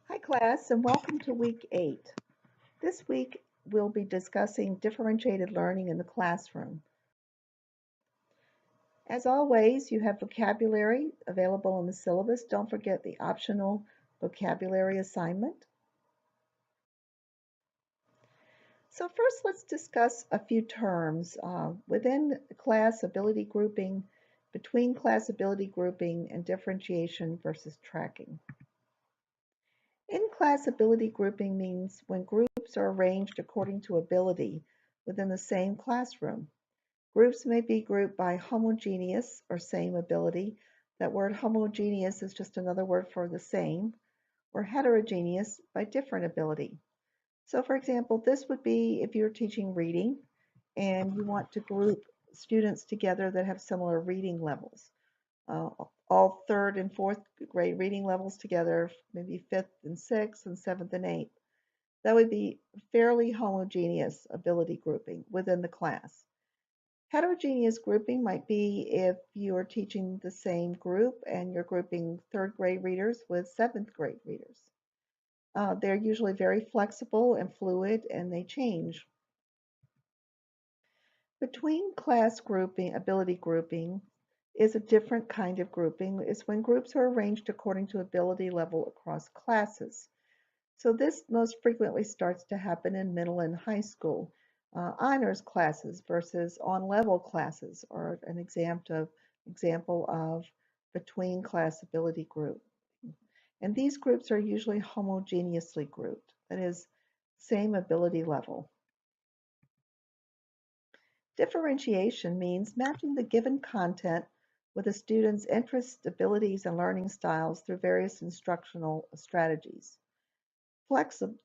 Hi class and welcome to week 8. This week we'll be discussing differentiated learning in the classroom. As always, you have vocabulary available in the syllabus. Don't forget the optional vocabulary assignment. So first let's discuss a few terms within class ability grouping, between class ability grouping, and differentiation versus tracking. In-class ability grouping means when groups are arranged according to ability within the same classroom. Groups may be grouped by homogeneous or same ability. That word homogeneous is just another word for the same, or heterogeneous by different ability. So for example, this would be if you're teaching reading and you want to group students together that have similar reading levels. All third and fourth grade reading levels together, maybe fifth and sixth and seventh and eighth. That would be fairly homogeneous ability grouping within the class. Heterogeneous grouping might be if you are teaching the same group and you're grouping third grade readers with seventh grade readers. They're usually very flexible and fluid and they change. Between class grouping, ability grouping is a different kind of grouping. It's when groups are arranged according to ability level across classes. So this most frequently starts to happen in middle and high school. Honors classes versus on-level classes are an example of between class ability group. And these groups are usually homogeneously grouped, that is, same ability level. Differentiation means matching the given content with a student's interests, abilities, and learning styles through various instructional strategies.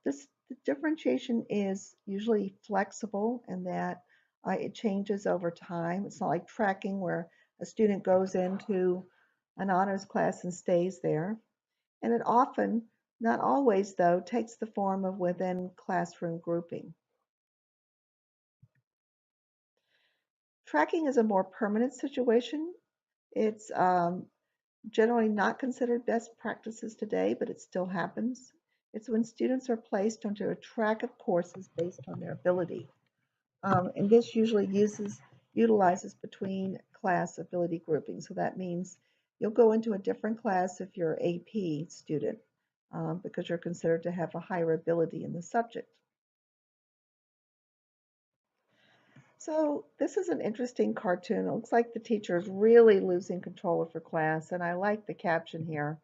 This differentiation is usually flexible in that it changes over time. It's not like tracking where a student goes into an honors class and stays there. And it often, not always though, takes the form of within classroom grouping. Tracking is a more permanent situation. It's generally not considered best practices today, but it still happens. It's when students are placed onto a track of courses based on their ability. And this usually utilizes between class ability grouping. So that means you'll go into a different class if you're an AP student because you're considered to have a higher ability in the subject. So this is an interesting cartoon. It looks like the teacher is really losing control of her class, and I like the caption here.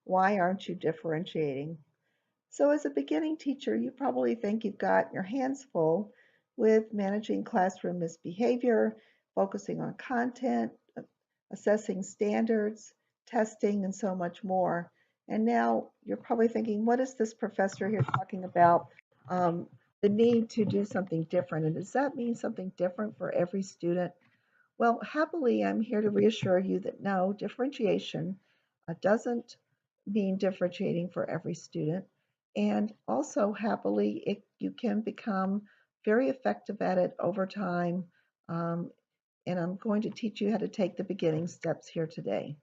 Why aren't you differentiating? So as a beginning teacher, you probably think you've got your hands full with managing classroom misbehavior, focusing on content, assessing standards, testing, and so much more. And now you're probably thinking, what is this professor here talking about? Um, the need to do something different. And does that mean something different for every student? Well, happily, I'm here to reassure you that no, differentiation doesn't mean differentiating for every student. And also, happily, you can become very effective at it over time. Um, and I'm going to teach you how to take the beginning steps here today.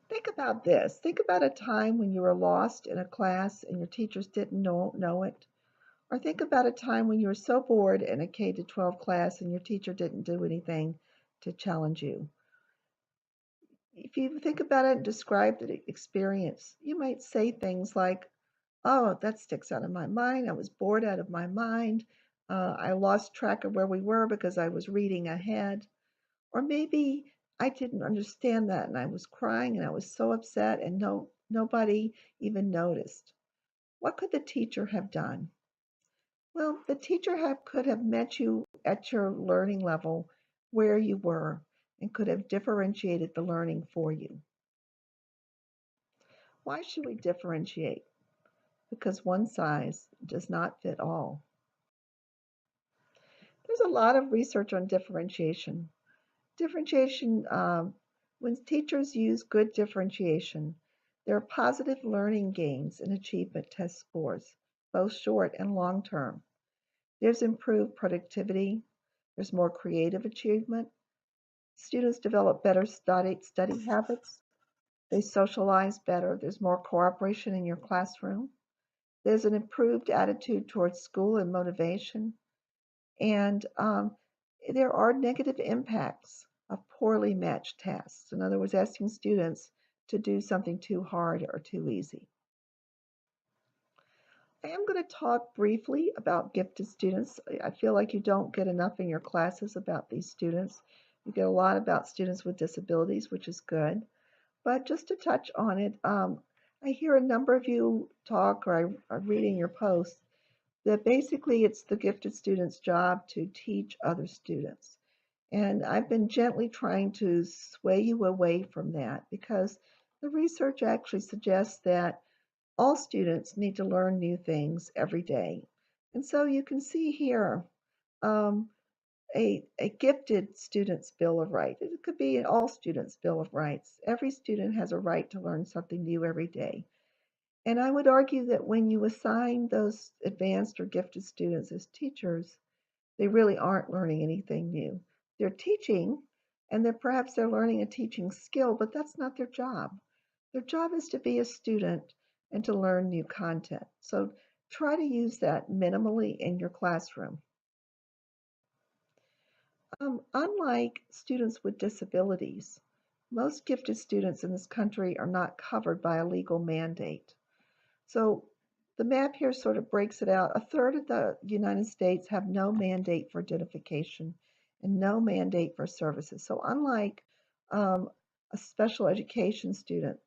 Think about this. Think about a time when you were lost in a class and your teachers didn't know it. Or think about a time when you were so bored in a K to 12 class and your teacher didn't do anything to challenge you. If you think about it and describe the experience, you might say things like, oh, that sticks out of my mind. I was bored out of my mind. I lost track of where we were because I was reading ahead. Or maybe I didn't understand that and I was crying and I was so upset and nobody even noticed. What could the teacher have done? Well, the teacher could have met you at your learning level where you were and could have differentiated the learning for you. Why should we differentiate? Because one size does not fit all. There's a lot of research on differentiation. Differentiation, when teachers use good differentiation, there are positive learning gains in achievement test scores, both short and long term. There's improved productivity, there's more creative achievement, students develop better study habits, They socialize better. There's more cooperation in your classroom. There's an improved attitude towards school and motivation. And there are negative impacts of poorly matched tasks. In other words, asking students to do something too hard or too easy. I am going to talk briefly about gifted students. I feel like you don't get enough in your classes about these students. You get a lot about students with disabilities, which is good. But just to touch on it, I hear a number of you talk, or I read in your posts, that basically it's the gifted student's job to teach other students. And I've been gently trying to sway you away from that because the research actually suggests that all students need to learn new things every day. And so you can see here um, a gifted student's Bill of Rights. It could be an all students' Bill of Rights. Every student has a right to learn something new every day. And I would argue that when you assign those advanced or gifted students as teachers, they really aren't learning anything new. They're teaching, and perhaps they're learning a teaching skill, but that's not their job. Their job is to be a student and to learn new content. So try to use that minimally in your classroom. Unlike students with disabilities, most gifted students in this country are not covered by a legal mandate. So the map here sort of breaks it out. A third of the United States have no mandate for identification and no mandate for services. So unlike um, a special education student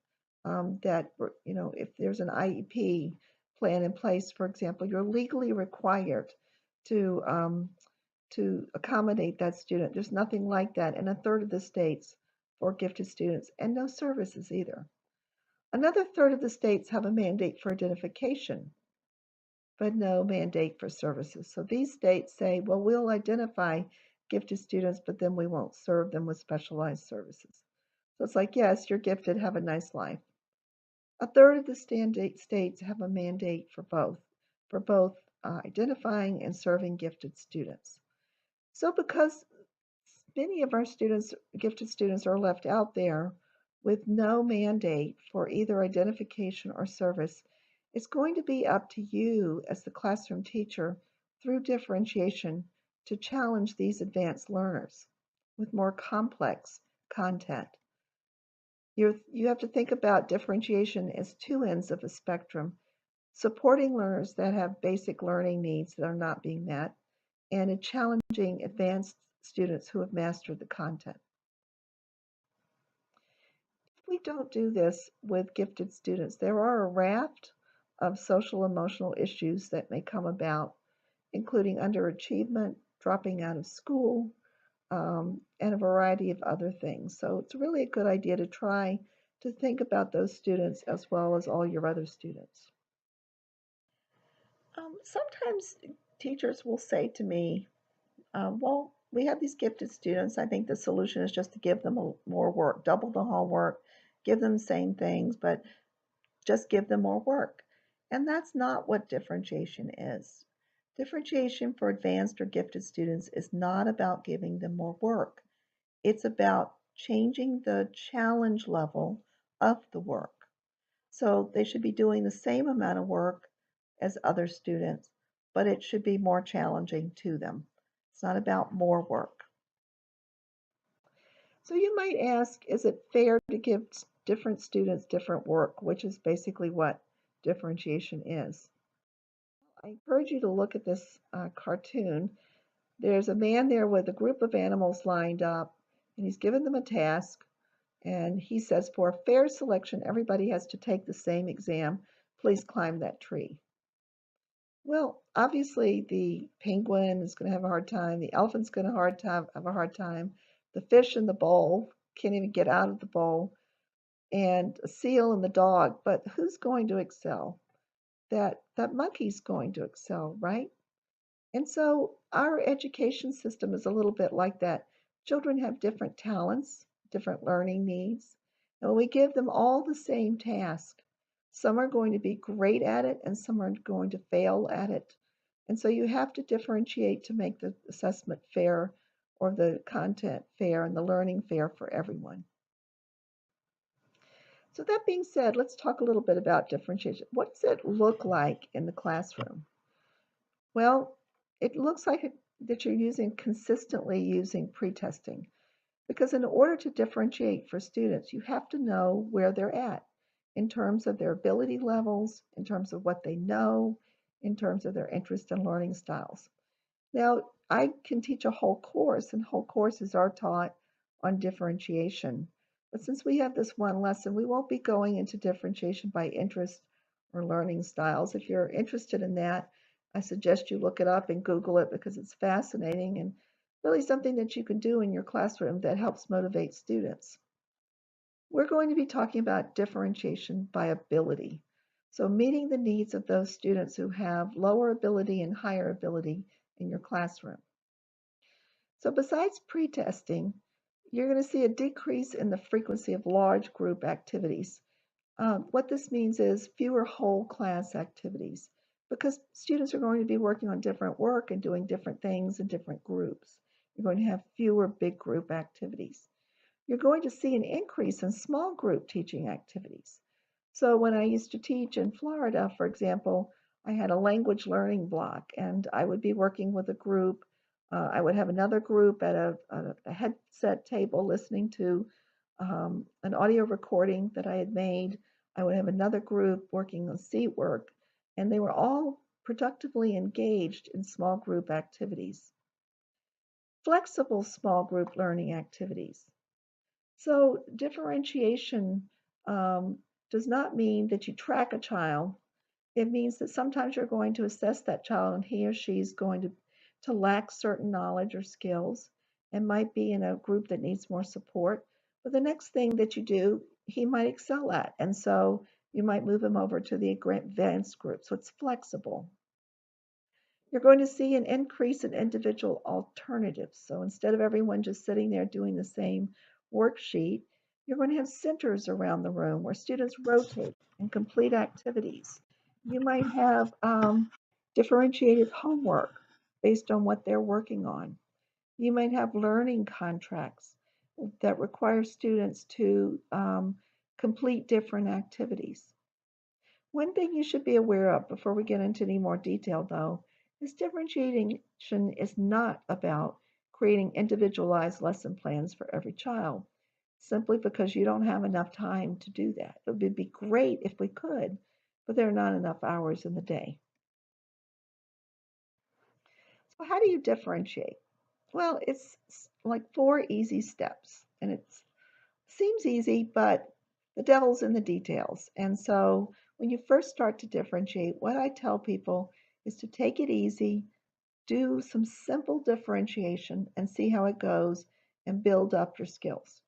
that, if there's an IEP plan in place, for example, you're legally required to to accommodate that student. There's nothing like that in a third of the states for gifted students, and no services either. Another third of the states have a mandate for identification, but no mandate for services. So these states say, well, we'll identify gifted students, but then we won't serve them with specialized services. So it's like, yes, you're gifted, have a nice life. A third of the states have a mandate for both identifying and serving gifted students. So because many of our students, gifted students, are left out there with no mandate for either identification or service, it's going to be up to you as the classroom teacher through differentiation to challenge these advanced learners with more complex content. You have to think about differentiation as two ends of a spectrum, supporting learners that have basic learning needs that are not being met, and in challenging advanced students who have mastered the content. If we don't do this with gifted students, there are a raft of social emotional issues that may come about, including underachievement, dropping out of school, and a variety of other things. So it's really a good idea to try to think about those students as well as all your other students. Sometimes teachers will say to me, well, we have these gifted students. I think the solution is just to give them more work, double the homework, give them the same things, but just give them more work. And that's not what differentiation is. Differentiation for advanced or gifted students is not about giving them more work. It's about changing the challenge level of the work. So they should be doing the same amount of work as other students, but it should be more challenging to them. It's not about more work. So you might ask, is it fair to give different students different work, which is basically what differentiation is? I encourage you to look at this cartoon. There's a man there with a group of animals lined up, and he's given them a task. And he says, for a fair selection, everybody has to take the same exam. Please climb that tree. Well, obviously, the penguin is going to have a hard time. The elephant's going to have a hard time. The fish in the bowl can't even get out of the bowl, and a seal and the dog. But who's going to excel? That monkey's going to excel, right? And so our education system is a little bit like that. Children have different talents, different learning needs, and when we give them all the same task, some are going to be great at it and some are going to fail at it. And so you have to differentiate to make the assessment fair or the content fair and the learning fair for everyone. So that being said, let's talk a little bit about differentiation. What does it look like in the classroom? Well, it looks like that you're consistently using pre-testing, because in order to differentiate for students, you have to know where they're at in terms of their ability levels, in terms of what they know, in terms of their interest and learning styles. Now, I can teach a whole course, and whole courses are taught on differentiation. But since we have this one lesson, we won't be going into differentiation by interest or learning styles. If you're interested in that, I suggest you look it up and Google it, because it's fascinating and really something that you can do in your classroom that helps motivate students. We're going to be talking about differentiation by ability. So meeting the needs of those students who have lower ability and higher ability in your classroom. So besides pre-testing, you're going to see a decrease in the frequency of large group activities. What this means is fewer whole class activities, because students are going to be working on different work and doing different things in different groups. You're going to have fewer big group activities. You're going to see an increase in small group teaching activities. So when I used to teach in Florida, for example, I had a language learning block, and I would be working with a group. I would have another group at a headset table listening to an audio recording that I had made. I would have another group working on seat work, and they were all productively engaged in small group activities. Flexible small group learning activities. So differentiation does not mean that you track a child. It means that sometimes you're going to assess that child, and he or she is going to lack certain knowledge or skills and might be in a group that needs more support. But the next thing that you do, he might excel at. And so you might move him over to the advanced group. So it's flexible. You're going to see an increase in individual alternatives. So instead of everyone just sitting there doing the same worksheet, you're going to have centers around the room where students rotate and complete activities. You might have differentiated homework based on what they're working on. You might have learning contracts that require students to complete different activities. One thing you should be aware of before we get into any more detail, though, is differentiation is not about creating individualized lesson plans for every child, simply because you don't have enough time to do that. It would be great if we could, but there are not enough hours in the day. So how do you differentiate? Well, it's like 4 easy steps, and it seems easy, but the devil's in the details. And so when you first start to differentiate, what I tell people is to take it easy, do some simple differentiation, and see how it goes, and build up your skills.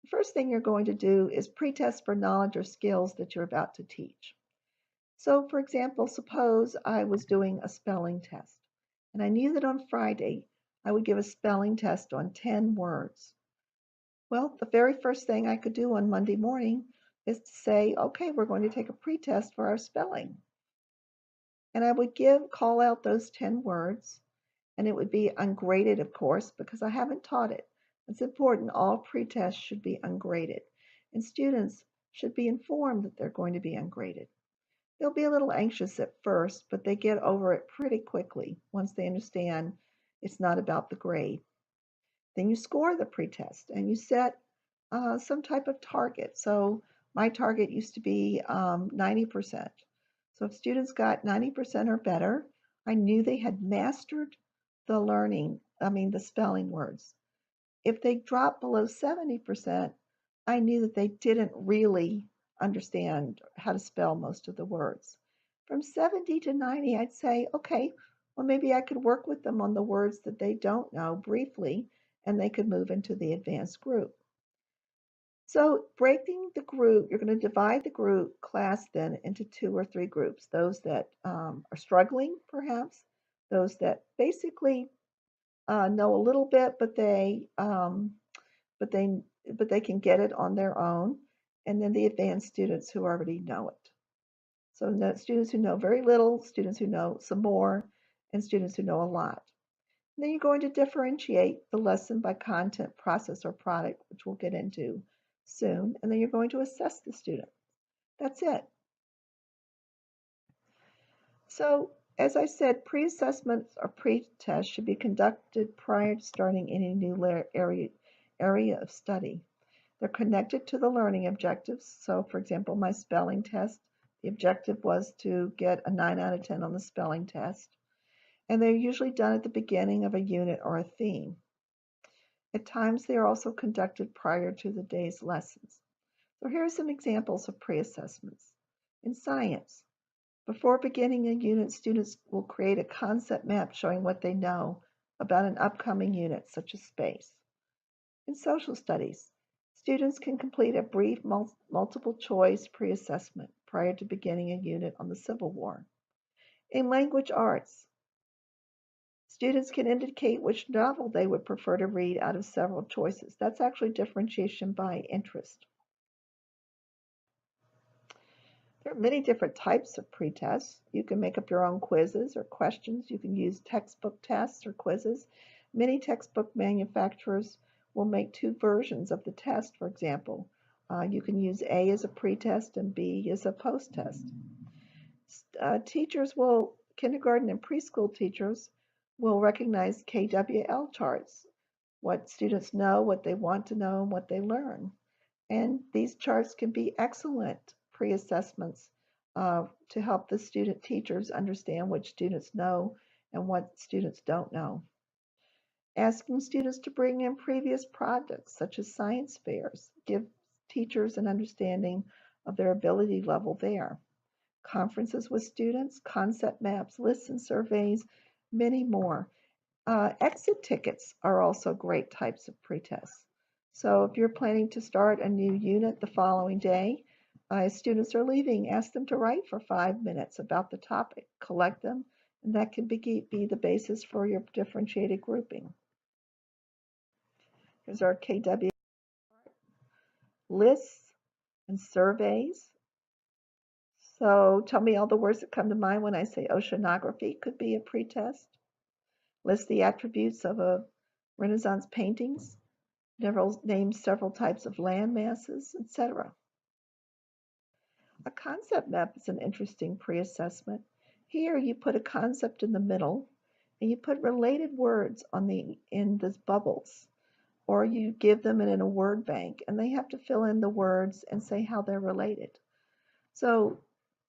The first thing you're going to do is pre-test for knowledge or skills that you're about to teach. So, for example, suppose I was doing a spelling test, and I knew that on Friday I would give a spelling test on 10 words. Well, the very first thing I could do on Monday morning is to say, okay, we're going to take a pretest for our spelling. And I would call out those 10 words, and it would be ungraded, of course, because I haven't taught it. It's important. All pretests should be ungraded, and students should be informed that they're going to be ungraded. They'll be a little anxious at first, but they get over it pretty quickly once they understand it's not about the grade. Then you score the pretest and you set some type of target. So my target used to be 90%. So if students got 90% or better, I knew they had mastered the spelling words. If they dropped below 70%, I knew that they didn't really understand how to spell most of the words. From 70 to 90, I'd say, okay, well, maybe I could work with them on the words that they don't know briefly, and they could move into the advanced group. So breaking the group, you're going to divide the group class then into 2 or 3 groups. Those that are struggling, perhaps, those that basically know a little bit, but they but they can get it on their own, and then the advanced students who already know it. So students who know very little, students who know some more, and students who know a lot. And then you're going to differentiate the lesson by content, process, or product, which we'll get into. soon, and then you're going to assess the student. That's it. So, as I said, pre-assessments or pre-tests should be conducted prior to starting any new area of study. They're connected to the learning objectives. So, for example, my spelling test, the objective was to get a 9 out of 10 on the spelling test. And they're usually done at the beginning of a unit or a theme. At times, they are also conducted prior to the day's lessons. So here are some examples of pre-assessments. In science, before beginning a unit, students will create a concept map showing what they know about an upcoming unit, such as space. In social studies, students can complete a brief multiple choice pre-assessment prior to beginning a unit on the Civil War. In language arts, students can indicate which novel they would prefer to read out of several choices. That's actually differentiation by interest. There are many different types of pre-tests. You can make up your own quizzes or questions. You can use textbook tests or quizzes. Many textbook manufacturers will make two versions of the test, for example. You can use A as a pre-test and B as a post-test. Kindergarten and preschool teachers will recognize KWL charts, what students know, what they want to know, and what they learn. And these charts can be excellent pre-assessments to help the student teachers understand what students know and what students don't know. Asking students to bring in previous projects, such as science fairs, give teachers an understanding of their ability level there. Conferences with students, concept maps, lists and surveys, many more. Exit tickets are also great types of pre-tests. So if you're planning to start a new unit the following day, as students are leaving, ask them to write for 5 minutes about the topic, collect them, and that can be the basis for your differentiated grouping. Here's our KW lists and surveys. So tell me all the words that come to mind when I say oceanography could be a pretest. List the attributes of a Renaissance paintings. Name several types of land masses, etc. A concept map is an interesting pre-assessment. Here you put a concept in the middle and you put related words in the bubbles, or you give them in a word bank and they have to fill in the words and say how they're related. So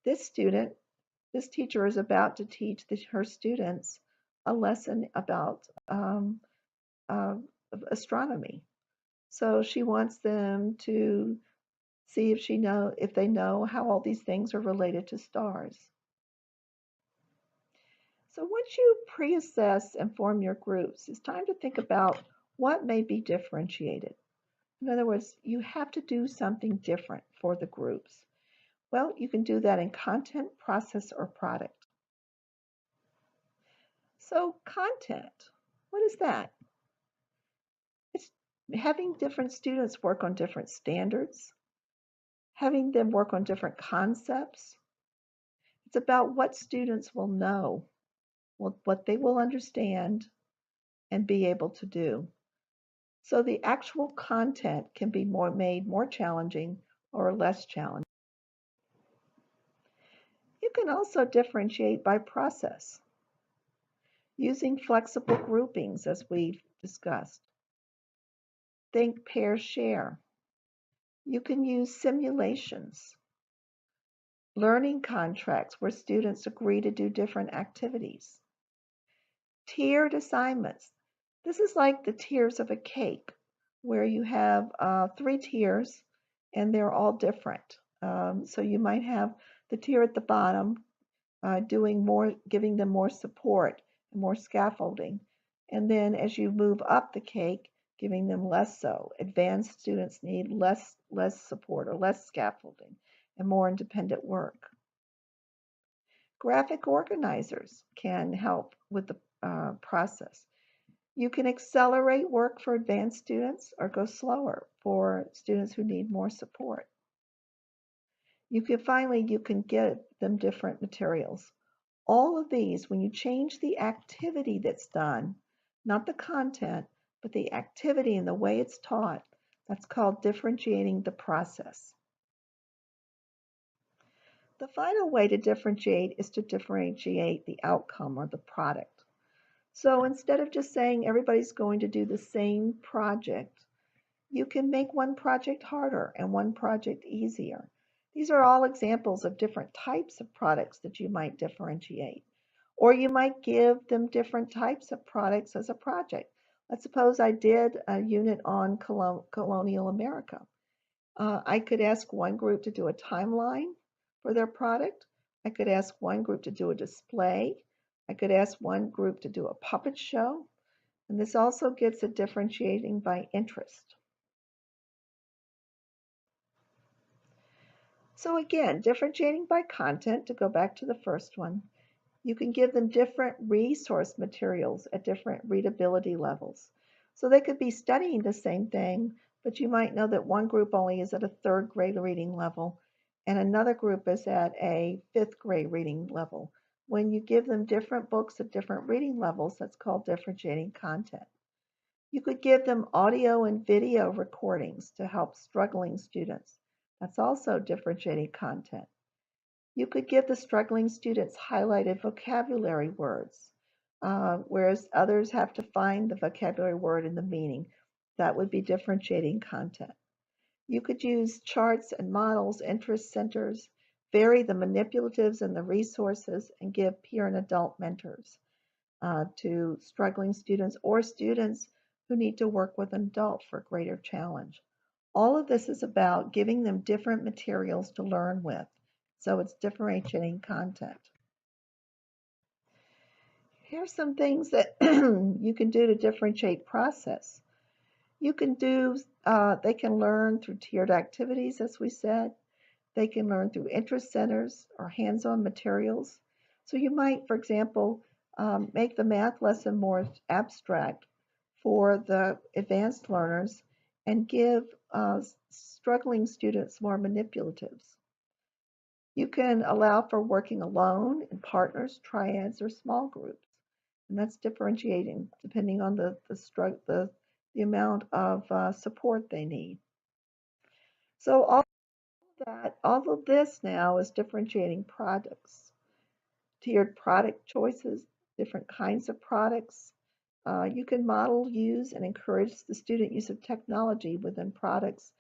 this teacher is about to teach her students a lesson about uh, astronomy. So she wants them to see if they know how all these things are related to stars. So once you pre-assess and form your groups, it's time to think about what may be differentiated. In other words, you have to do something different for the groups. Well, you can do that in content, process, or product. So content, what is that? It's having different students work on different standards, having them work on different concepts. It's about what students will know, what they will understand and be able to do. So the actual content can be made more challenging or less challenging. You can also differentiate by process, using flexible groupings as we've discussed. Think, pair, share. You can use simulations, learning contracts where students agree to do different activities, tiered assignments. This is like the tiers of a cake where you have 3 tiers and they're all different. So you might have the tier at the bottom giving them more support and more scaffolding. And then as you move up the cake, giving them less so. Advanced students need less support or less scaffolding and more independent work. Graphic organizers can help with the process. You can accelerate work for advanced students or go slower for students who need more support. You can give them different materials. All of these, when you change the activity that's done, not the content, but the activity and the way it's taught, That's called differentiating the process. The final way to differentiate is to differentiate the outcome or the product. So instead of just saying everybody's going to do the same project, you can make one project harder and one project easier. These are all examples of different types of products that you might differentiate. Or you might give them different types of products as a project. Let's suppose I did a unit on colonial America. I could ask one group to do a timeline for their product. I could ask one group to do a display. I could ask one group to do a puppet show. And this also gets at differentiating by interest. So again, differentiating by content, to go back to the first one, you can give them different resource materials at different readability levels. So they could be studying the same thing, but you might know that one group only is at a third grade reading level and another group is at a fifth grade reading level. When you give them different books at different reading levels, that's called differentiating content. You could give them audio and video recordings to help struggling students. That's also differentiating content. You could give the struggling students highlighted vocabulary words, whereas others have to find the vocabulary word and the meaning. That would be differentiating content. You could use charts and models, interest centers, vary the manipulatives and the resources, and give peer and adult mentors to struggling students or students who need to work with an adult for greater challenge. All of this is about giving them different materials to learn with. So it's differentiating content. Here's some things that you can do to differentiate process. You can do, they can learn through tiered activities, as we said. They can learn through interest centers or hands-on materials. So you might, for example, make the math lesson more abstract for the advanced learners and give struggling students more manipulatives. You can allow for working alone, in partners, triads, or small groups. And that's differentiating depending on the amount of support they need. So all of this now is differentiating products, tiered product choices, different kinds of products. You can model, use, and encourage the student use of technology within products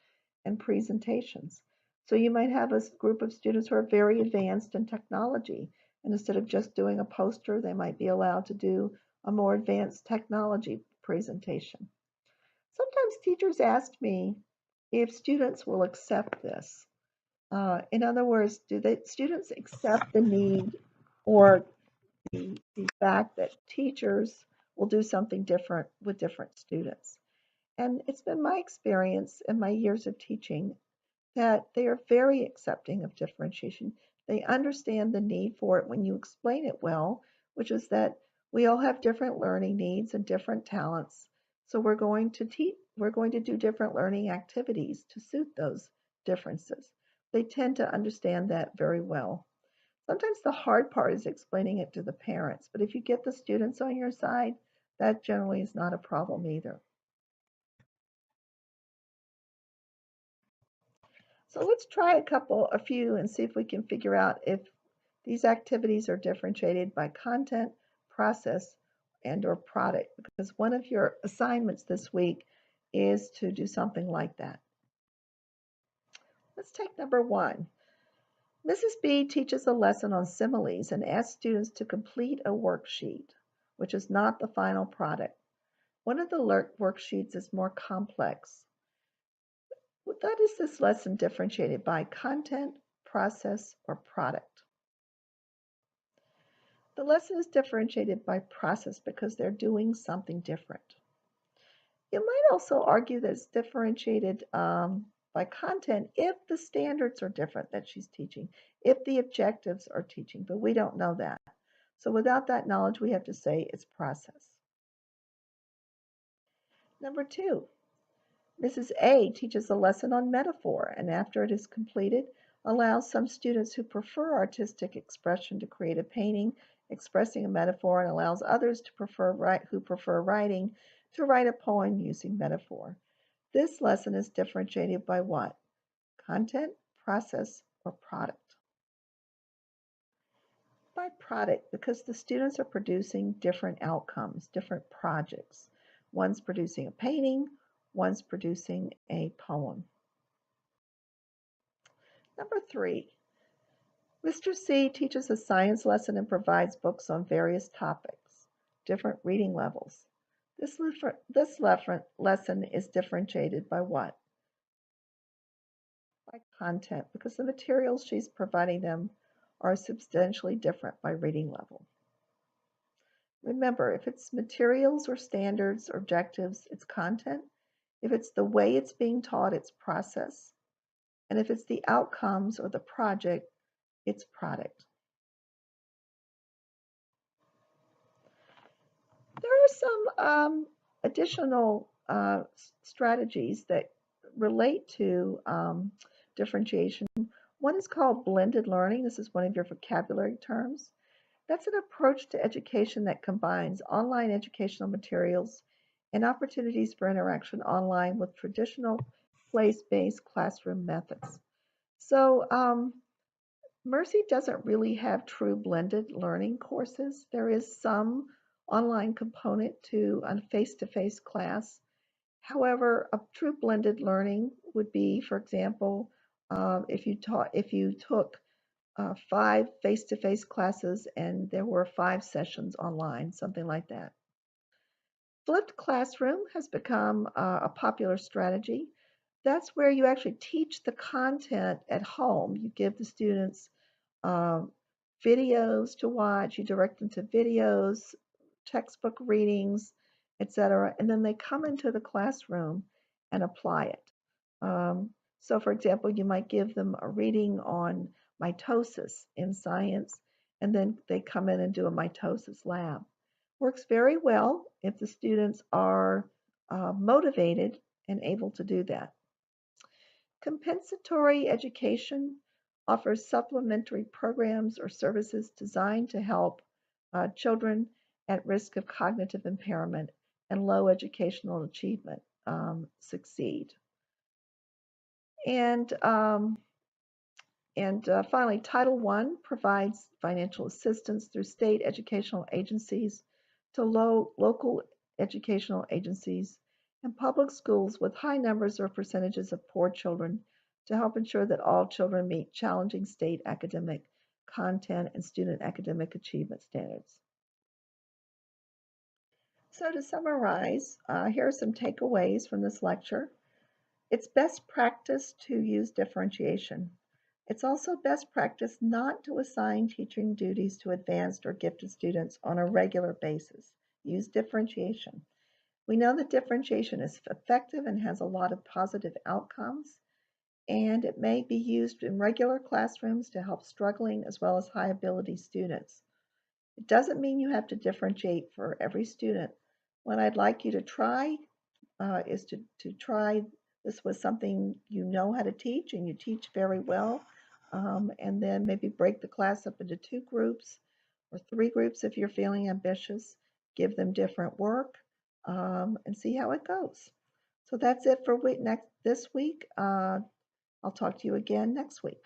and presentations. So you might have a group of students who are very advanced in technology, and instead of just doing a poster, they might be allowed to do a more advanced technology presentation. Sometimes teachers ask me if students will accept this. In other words, do the students accept the need or the fact that teachers will do something different with different students? And it's been my experience in my years of teaching that they are very accepting of differentiation. They understand the need for it when you explain it well, which is that we all have different learning needs and different talents. So we're going to do different learning activities to suit those differences. They tend to understand that very well. Sometimes the hard part is explaining it to the parents, but if you get the students on your side, that generally is not a problem either. So let's try a few and see if we can figure out if these activities are differentiated by content, process, and or product, because one of your assignments this week is to do something like that. Let's take number one. Mrs. B teaches a lesson on similes and asks students to complete a worksheet, which is not the final product. One of the worksheets is more complex. That is this lesson differentiated by content, process, or product? The lesson is differentiated by process because they're doing something different. You might also argue that it's differentiated by content if the standards are different that she's teaching, if the objectives are teaching, but we don't know that. So without that knowledge, we have to say it's process. Number two, Mrs. A teaches a lesson on metaphor, and after it is completed, allows some students who prefer artistic expression to create a painting expressing a metaphor, and allows others who prefer writing to write a poem using metaphor. This lesson is differentiated by what? Content, process, or product? By product, because the students are producing different outcomes, different projects. One's producing a painting, one's producing a poem. Number 3, Mr. C teaches a science lesson and provides books on various topics, different reading levels. This lesson is differentiated by what? By content, because the materials she's providing them are substantially different by reading level. Remember, if it's materials or standards or objectives, it's content. If it's the way it's being taught, it's process. And if it's the outcomes or the project, it's product. There are some additional strategies that relate to differentiation. One is called blended learning. This is one of your vocabulary terms. That's an approach to education that combines online educational materials and opportunities for interaction online with traditional place-based classroom methods. So Mercy doesn't really have true blended learning courses. There is some online component to a face-to-face class. However, a true blended learning would be, for example, if you took 5 face-to-face classes and there were 5 sessions online, something like that. Flipped classroom has become a popular strategy. That's where you actually teach the content at home. You give the students um, videos to watch, you direct them to videos, textbook readings, etc., and then they come into the classroom and apply it. So, for example, you might give them a reading on mitosis in science, and then they come in and do a mitosis lab. Works very well if the students are motivated and able to do that. Compensatory education offers supplementary programs or services designed to help children at risk of cognitive impairment and low educational achievement succeed. And finally, Title I provides financial assistance through state educational agencies to local educational agencies and public schools with high numbers or percentages of poor children to help ensure that all children meet challenging state academic content and student academic achievement standards. So to summarize, here are some takeaways from this lecture. It's best practice to use differentiation. It's also best practice not to assign teaching duties to advanced or gifted students on a regular basis. Use differentiation. We know that differentiation is effective and has a lot of positive outcomes, and it may be used in regular classrooms to help struggling as well as high ability students. It doesn't mean you have to differentiate for every student. What I'd like you to try is to try this with something you know how to teach and you teach very well, and then maybe break the class up into 2 groups or 3 groups if you're feeling ambitious. Give them different work and see how it goes. So that's it for this week. I'll talk to you again next week.